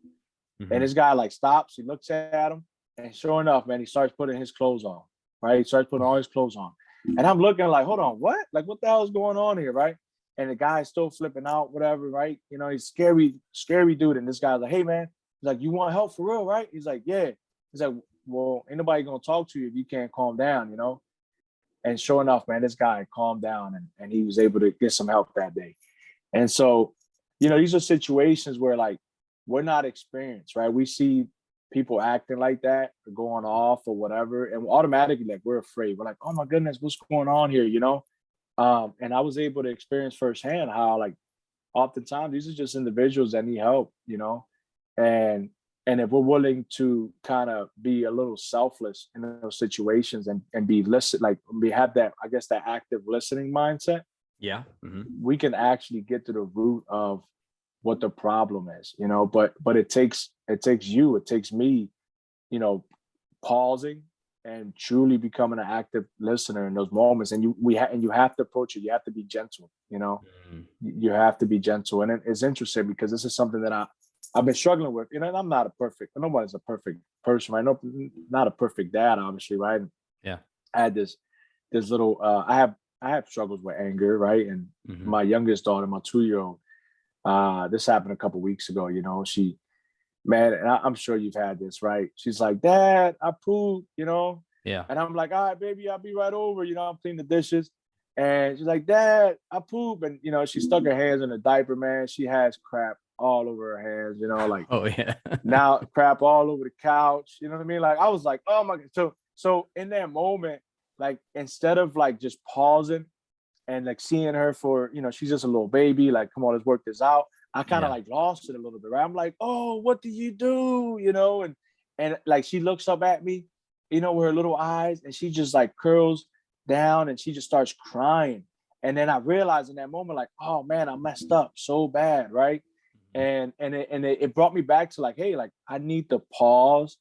And this guy like stops, he looks at him, and sure enough, man, he starts putting his clothes on, right? He starts putting all his clothes on. And I'm looking like, hold on, what? Like, what the hell is going on here, right? And the guy's still flipping out, whatever, right? He's scary dude. And this guy's like, hey man, he's like, you want help for real, right? He's like, yeah. He's like, well, ain't nobody gonna talk to you if you can't calm down, And sure enough, man, this guy calmed down and he was able to get some help that day. And so, these are situations where like we're not experienced, right? We see people acting like that or going off or whatever, and automatically like we're afraid. We're like, oh my goodness, what's going on here, And I was able to experience firsthand how like oftentimes these are just individuals that need help, and if we're willing to kind of be a little selfless in those situations and be we have that, I guess, that active listening mindset. Yeah. We can actually get to the root of what the problem is, but it takes me, pausing and truly becoming an active listener in those moments. And you have to approach it. You have to be gentle, You have to be gentle. And it's interesting because this is something that I've been struggling with, and I'm nobody's a perfect person, right? No, not a perfect dad, obviously, right? Yeah. I had this little, I have struggles with anger, right? And my youngest daughter, my 2-year-old, this happened a couple of weeks ago, man, and I'm sure you've had this, right? She's like, Dad, I pooped, Yeah. And I'm like, all right, baby, I'll be right over, I'm cleaning the dishes. And she's like, Dad, I poop. And, you know, she stuck her hands in a diaper, man. She has crap all over her hands, you know, like Oh yeah. now crap all over the couch. You know what I mean? Like, I was like, oh my God. So in that moment, like, instead of like just pausing and like seeing her for, you know, she's just a little baby, like, come on, let's work this out. I kind of Yeah. like lost it a little bit, right? I'm like, oh, what do you do? You know, and like she looks up at me, you know, with her little eyes, and she just like curls down and she just starts crying. And then I realized in that moment, like, oh man, I messed up so bad, right? And it brought me back to like, hey, like I need to pause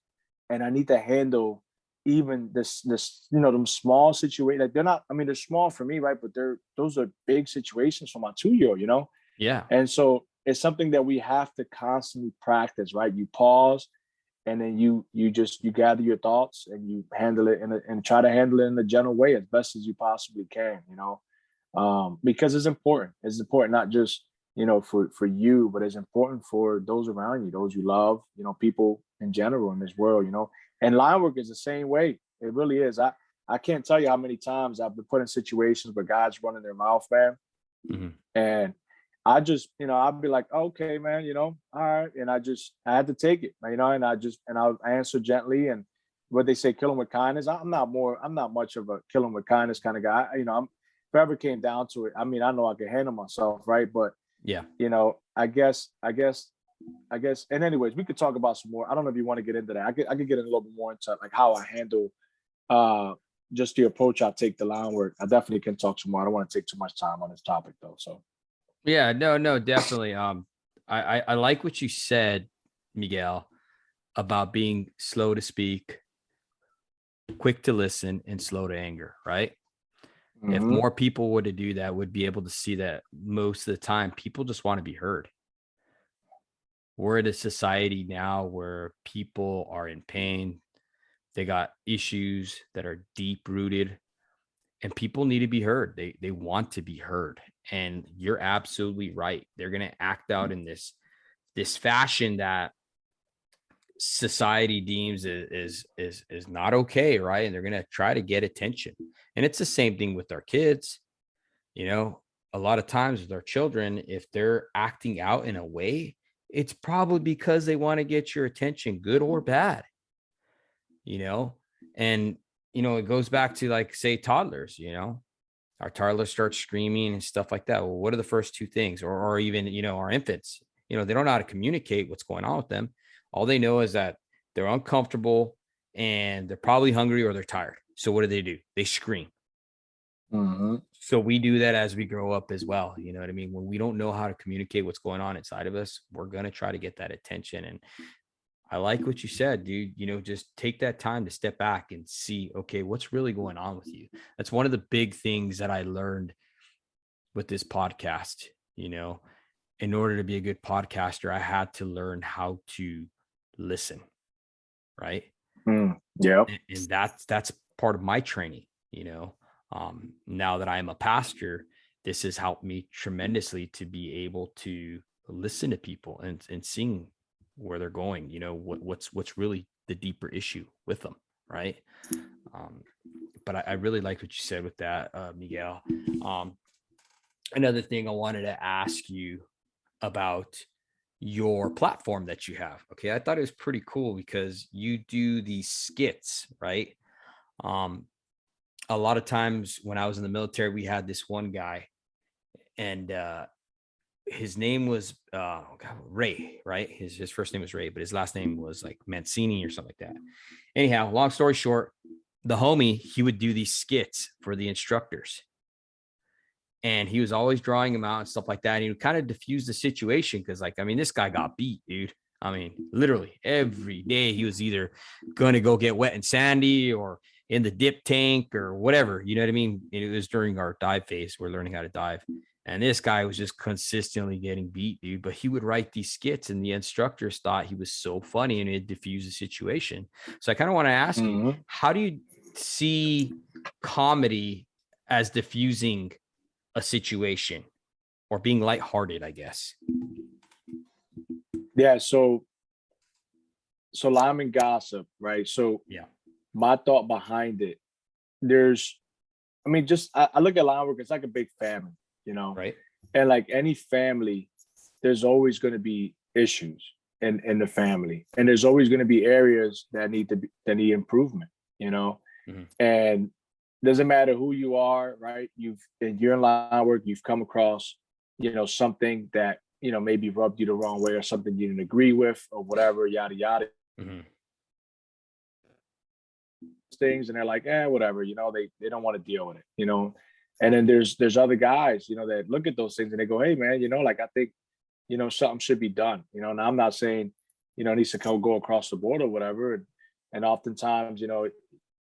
and I need to handle even this, you know, them small situations. Like they're not, I mean, they're small for me, right? But those are big situations for my 2-year-old, you know? Yeah. And so it's something that we have to constantly practice, right? You pause and then you gather your thoughts and you handle it and try to handle it in a gentle way as best as you possibly can, you know? Because it's important. It's important not just, you know, for you, but it's important for those around you, those you love, you know, people in general in this world, you know. And line work is the same way. It really is. I can't tell you how many times I've been put in situations where guys running their mouth, man. Mm-hmm. And I just, you know, I'd be like, okay, man, you know, all right. And I had to take it, you know, and I'll answer gently. And what they say, kill them with kindness. I'm not much of a kill them with kindness kind of guy. You know, if it ever came down to it, I mean, I know I can handle myself, right? But, Yeah. you know, I guess, and anyways, we could talk about some more. I don't know if you want to get into that. I could get in a little bit more into like how I handle just the approach I take to line work. I definitely can talk some more. I don't want to take too much time on this topic though. So Yeah, no, definitely. I like what you said, Miguel, about being slow to speak, quick to listen, and slow to anger, right? If more people were to do that, would be able to see that most of the time people just want to be heard. We're in a society now where people are in pain. They got issues that are deep rooted and people need to be heard. They want to be heard. And you're absolutely right. They're going to act out in this fashion that society deems is not okay, right? And they're going to try to get attention. And it's the same thing with our kids. You know, a lot of times with our children, if they're acting out in a way, it's probably because they want to get your attention, good or bad, you know? And, you know, it goes back to like, say, toddlers, you know, our toddlers start screaming and stuff like that. Well, what are the first two things? Or even, you know, our infants, you know, they don't know how to communicate what's going on with them. All they know is that they're uncomfortable and they're probably hungry or they're tired. So what do? They scream. So we do that as we grow up as well. You know what I mean? When we don't know how to communicate what's going on inside of us, we're going to try to get that attention. And I like what you said, dude. You know, just take that time to step back and see, okay, what's really going on with you? That's one of the big things that I learned with this podcast. You know, in order to be a good podcaster, I had to learn how to listen, right? Yeah. And that's part of my training, you know. Now that I'm a pastor, this has helped me tremendously to be able to listen to people and seeing where they're going, you know, what's really the deeper issue with them, right? But I really like what you said with that, Miguel. Another thing I wanted to ask you about your platform that you have. Okay, I thought it was pretty cool because you do these skits, right? Um, a lot of times when I was in the military, we had this one guy, and his name was Ray, right? His first name was Ray, but his last name was like Mancini or something like that. Anyhow, long story short, the homie, he would do these skits for the instructors. And he was always drawing him out and stuff like that. And he would kind of diffuse the situation because, like, I mean, this guy got beat, dude. I mean, literally every day he was either going to go get wet and sandy or in the dip tank or whatever. You know what I mean? And it was during our dive phase. We're learning how to dive. And this guy was just consistently getting beat, dude. But he would write these skits and the instructors thought he was so funny and it'd diffuse the situation. So I kind of want to ask you, how do you see comedy as diffusing a situation or being lighthearted, I guess? Yeah. So lineman gossip, right? So yeah, my thought behind it, there's I mean, just I look at line work, it's like a big family, you know, Right. and like any family, there's always going to be issues in the family, and there's always going to be areas that need improvement, you know, Mhm. and doesn't matter who you are, right? You're in line work, you've come across, you know, something that, you know, maybe rubbed you the wrong way or something you didn't agree with or whatever, yada yada Mhm. things, and they're like, whatever, you know, they don't want to deal with it, you know. And then there's other guys, you know, that look at those things and they go, hey man, you know, like I think, you know, something should be done, you know. Now I'm not saying, you know, it needs to go across the board or whatever. And oftentimes, you know,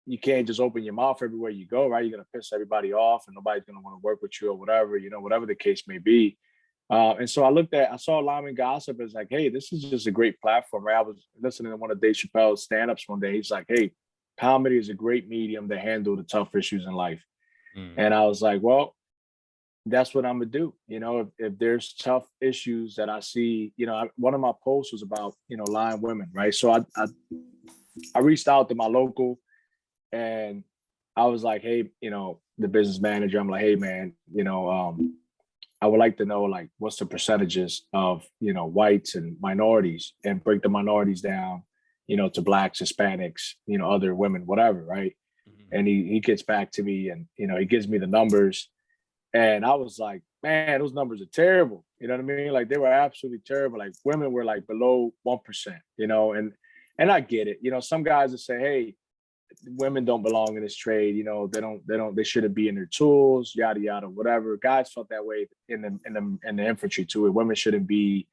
you can't just open your mouth everywhere you go, right? You're gonna piss everybody off and nobody's gonna want to work with you or whatever, you know, whatever the case may be. And so I saw Lyman Gossip as like, hey, this is just a great platform, right? I was listening to one of Dave Chappelle's stand-ups one day. He's like, hey, comedy is a great medium to handle the tough issues in life. Mm. And I was like, well, that's what I'm gonna do. You know, if there's tough issues that I see, you know, one of my posts was about, you know, lying women, right? So I reached out to my local and I was like, hey, you know, the business manager, I'm like, hey man, you know, I would like to know like what's the percentages of, you know, whites and minorities, and break the minorities down, you know, to blacks, Hispanics, you know, other women, whatever, right? Mhm. And he gets back to me and, you know, he gives me the numbers. And I was like, man, those numbers are terrible. You know what I mean? Like they were absolutely terrible. Like women were like below 1%, you know, and I get it. You know, some guys would say, hey, women don't belong in this trade. You know, they shouldn't be in their tools, yada yada, whatever. Guys felt that way in the infantry too. Women shouldn't be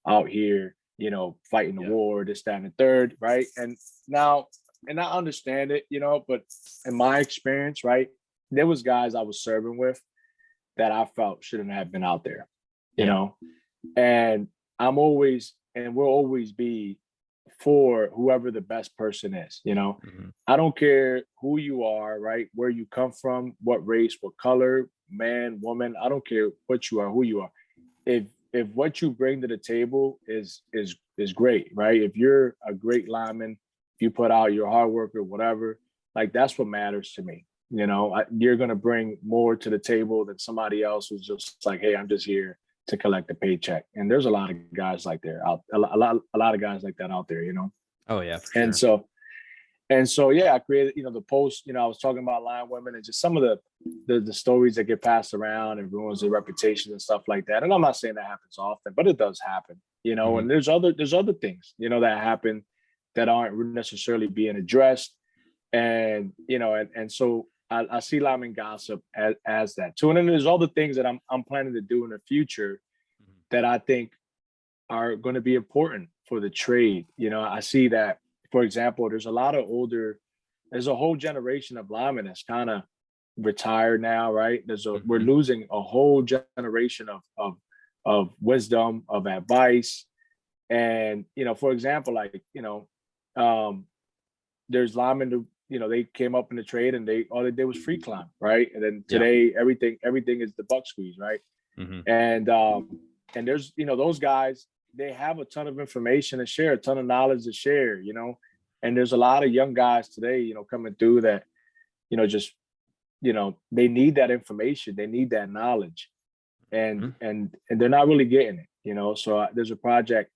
out here, you know, fighting the Yeah. war, this, that, and the third, right? And now, and I understand it, you know, but in my experience, right, there was guys I was serving with that I felt shouldn't have been out there, you Yeah. know, and I'm always and will always be for whoever the best person is, you know. Mhm. I don't care who you are, right? Where you come from, what race, what color, man, woman, I don't care what you are, who you are. If what you bring to the table is great, right? If you're a great lineman, if you put out your hard work or whatever, like that's what matters to me. You know, you're gonna bring more to the table than somebody else who's just like, hey, I'm just here to collect a paycheck. And there's a lot of guys like there out a lot of guys like that out there, you know. Oh yeah, for And sure. so yeah, I created, you know, the post, you know, I was talking about line women and just some of the stories that get passed around and ruins their reputation and stuff like that. And I'm not saying that happens often, but it does happen, you know. Mhm. And there's other things, you know, that happen that aren't necessarily being addressed. And, you know, and so I see lineman gossip as that too. And then there's other things that I'm planning to do in the future Mhm. that I think are going to be important for the trade. You know, I see that, for example, there's a whole generation of linemen that's kind of retired now, right? We're Mhm. losing a whole generation of wisdom, of advice. And, you know, for example, like, you know, there's linemen who, you know, they came up in the trade and all they did was free climb, right? And then Yeah. today everything is the buck squeeze, right? Mhm. And there's, you know, those guys, they have a ton of information to share, a ton of knowledge to share, you know. And there's a lot of young guys today, you know, coming through that, you know, just, you know, they need that information, they need that knowledge, and Mhm. they're not really getting it, you know. So there's a project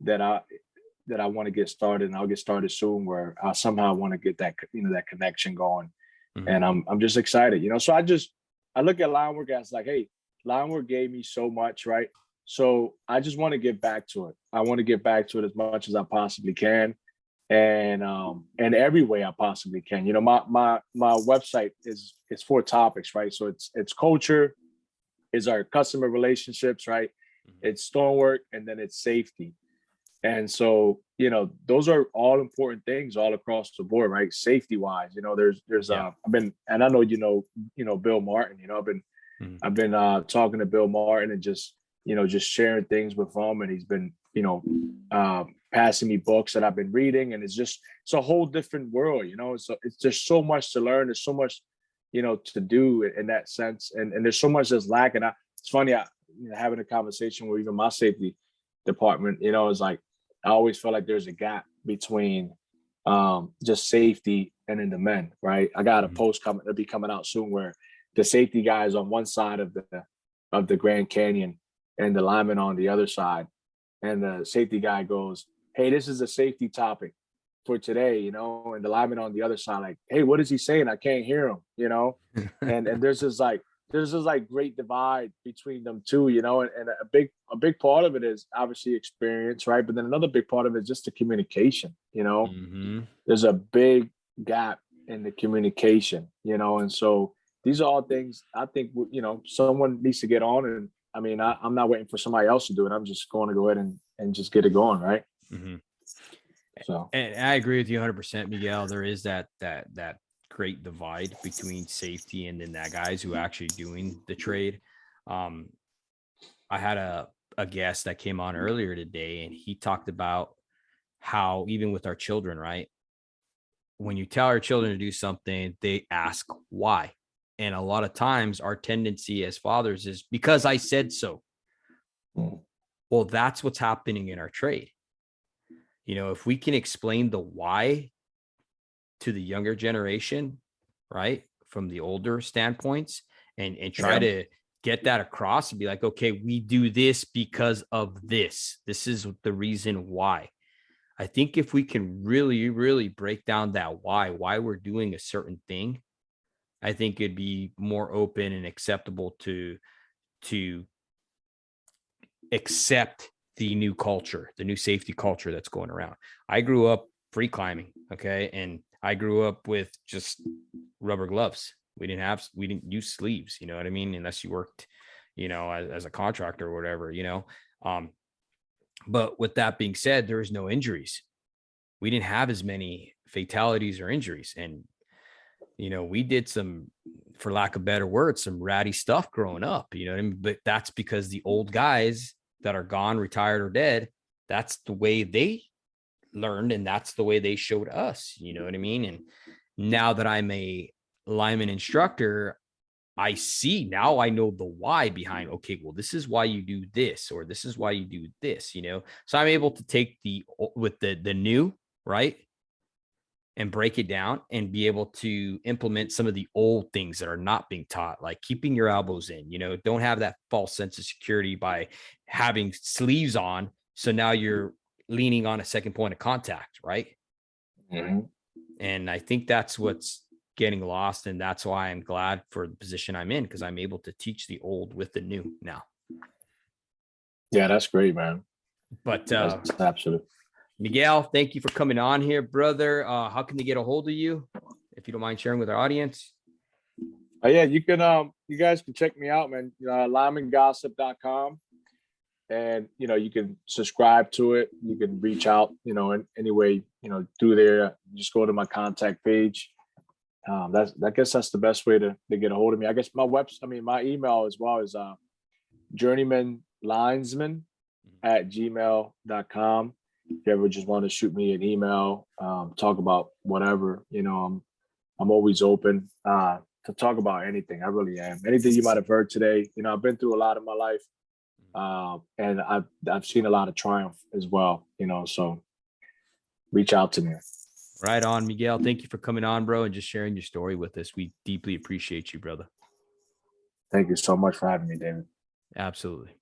that I want to get started, and I'll get started soon, where I somehow want to get that, you know, that connection going. Mhm. And I'm just excited, you know. So I look at line work as like, hey, line work gave me so much, right? So I just want to get back to it. I want to get back to it as much as I possibly can, and every way I possibly can. You know, my website is it's 4 topics, right? So it's culture, is our customer relationships, right? Mhm. It's stonework, and then it's safety. And so, you know, those are all important things all across the board, right? Safety wise, you know, there's Yeah. I've been, and I know, you know, Bill Martin, you know, Mhm. I've been talking to Bill Martin and just, you know, just sharing things with him. And he's been, you know, passing me books that I've been reading. And it's a whole different world, you know. It's just so much to learn. There's so much, you know, to do in that sense. And there's so much that's lacking. It's funny, you know, having a conversation with even my safety department, you know, is like, I always feel like there's a gap between just safety and in the men, right? I got a Mhm. post coming, it'll be coming out soon, where the safety guy is on one side of the Grand Canyon and the lineman on the other side. And the safety guy goes, "Hey, this is a safety topic for today," and the lineman on the other side, like, "Hey, what is he saying? I can't hear him. And there's this like great divide between them two, and a big part of it is obviously experience, right? But then another big part of it is just the communication. Mhm. There's a big gap in the communication. And so these are all things I think someone needs to get on. And I mean, I'm not waiting for somebody else to do it. I'm just going to go ahead and just get it going, right? Mhm. So And I agree with you 100%, Miguel. There is that great divide between safety and then that guys who are actually doing the trade. Um, I had a guest that came on earlier today, and he talked about how even with our children, right? When you tell our children to do something, they ask why. And a lot of times our tendency as fathers is because I said so. mm, Well, that's what's happening in our trade. If we can explain the why to the younger generation, right, from the older standpoints, and try yeah. to get that across and be like, okay, we do this because of this. This is the reason why. I think if we can really, really break down that why we're doing a certain thing, I think it'd be more open and acceptable to accept the new culture, the new safety culture that's going around. I grew up free climbing, okay, and I grew up with just rubber gloves. We didn't use sleeves, you know what I mean, unless you worked, as a contractor or whatever. Um, but with that being said, there was no injuries. We didn't have as many fatalities or injuries, and we did some, for lack of better words, some ratty stuff growing up, you know what I mean? But that's because the old guys that are gone, retired, or dead, that's the way they learned, and that's the way they showed us, you know what I mean? And now that I'm a lineman instructor, I see now, I know the why behind, okay, well, this is why you do this, or this is why you do this. So I'm able to take with the new, right, and break it down and be able to implement some of the old things that are not being taught, like keeping your elbows in, don't have that false sense of security by having sleeves on. So now you're leaning on a second point of contact, right? Mhm. And I think that's what's getting lost. And that's why I'm glad for the position I'm in, because I'm able to teach the old with the new now. Yeah, that's great, man. But That's absolute. Miguel, thank you for coming on here, brother. How can they get a hold of you, if you don't mind sharing with our audience? Yeah, you guys can check me out, man. Linemangossip.com. And you can subscribe to it. You can reach out, in any way, through there. Just go to my contact page. I guess that's the best way to get a hold of me. I guess my email as well is journeymanlinesman@gmail.com. If you ever just want to shoot me an email, talk about whatever, I'm always open to talk about anything. I really am. Anything you might have heard today. I've been through a lot in my life, and I've seen a lot of triumph as well. So reach out to me. Right on, Miguel. Thank you for coming on, bro, and just sharing your story with us. We deeply appreciate you, brother. Thank you so much for having me, David. Absolutely.